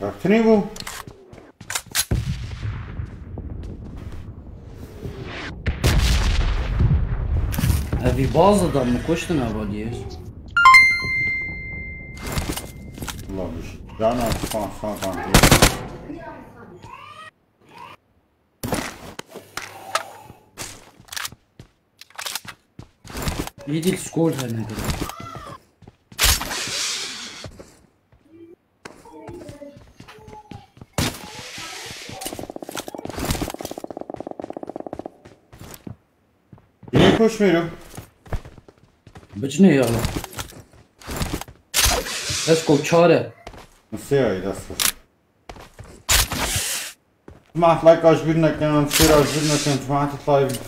رفتنی بو هذي باظة ده مكوشتنا باليش الله بش جانا فان يدي السكول هنا كده یه کش میرم بجني يلا اسكو تشاره مسیحی دست بس سمعت لايك عجبنا كان شير عجبنا كان سمعت اللايف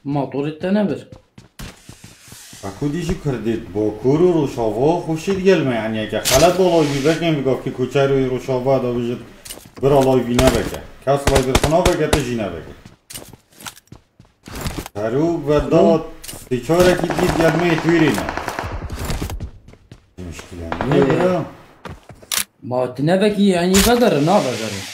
ما طول التنبر اكو دیجی کردید با کورو روشاوا خوشید گلمه یعنی که خلط با لایوی بکن بگاه که کوچه روی روشاوا دا بجد برا لایوی نبکه کس لایوی خنا بکه تجی نبکه هرو و داد سیچاره که دید گلمه تویری نه مشکله نه برا ما تنبكي يعني بدر نا بدر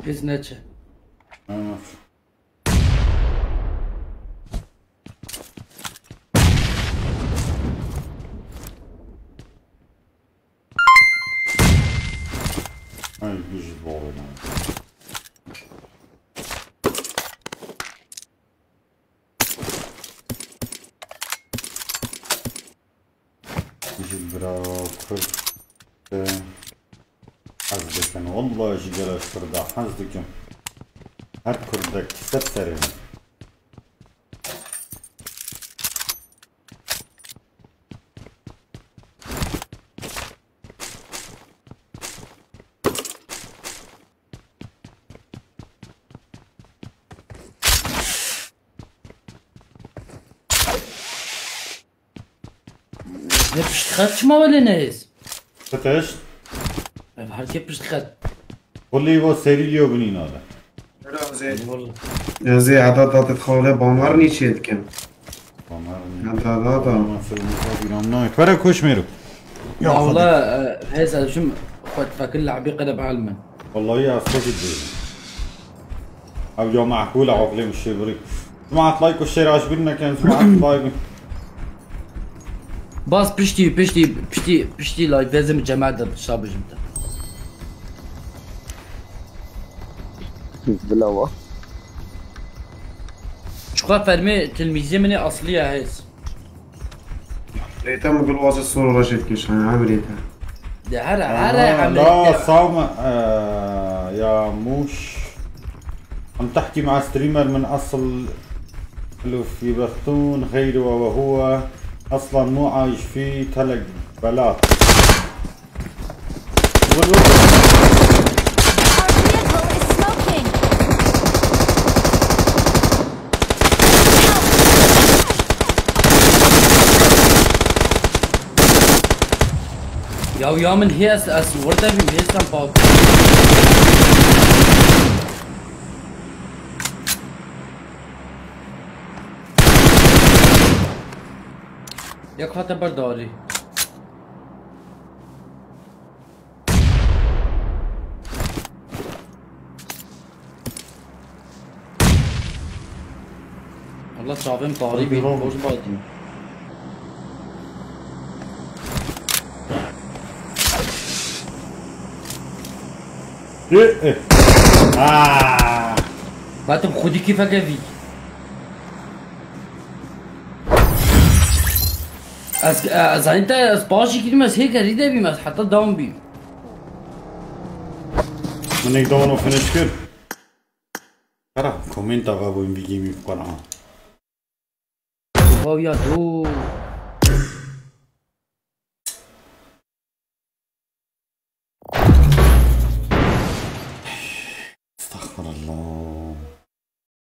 بزنتشه ay بیجید باقی نه بیجید برا کرد حز دکن والله جگرش کرده حز دکن هر کردک ست سرین بشتخدش ما ولا ناس ستش هر كيف بشتخد کلی با سری لیو بنین آده والله زي عدد تدخله بامر نيشيد كم عدد من سلمت نايت برا كوش ميرو والله هذا شو خد فكل لعبي قلب علما والله يا أصدق الدين أو جو معقولة عقلي مش شبري سمعت لايك والشير عجبنا كان سمعت لايك باز بشتي لايك لازم الجماعة ده الشاب جمتا بلاوة شو فرمي تلميذي مني أصلية هيس ليتا مقول واجد صورة رشيد كيش أنا عمليتها ده هرا لا صام يا موش عم تحكي مع ستريمر من أصل له في بختون خير وهو أصلا مو عايش فيه تلق بلات يا من هي أس ورده بيم هي سام باك يا خاطر برداري والله صعبين طاري بين خوش بادي ايه بعد خودي كيف اجابي از انت از باشی که از هیک ریده بیم از حتی دام بیم منك دونو فنشكر ترى كومنت غابو بيجي مي بقنعة ويا تو استغفر الله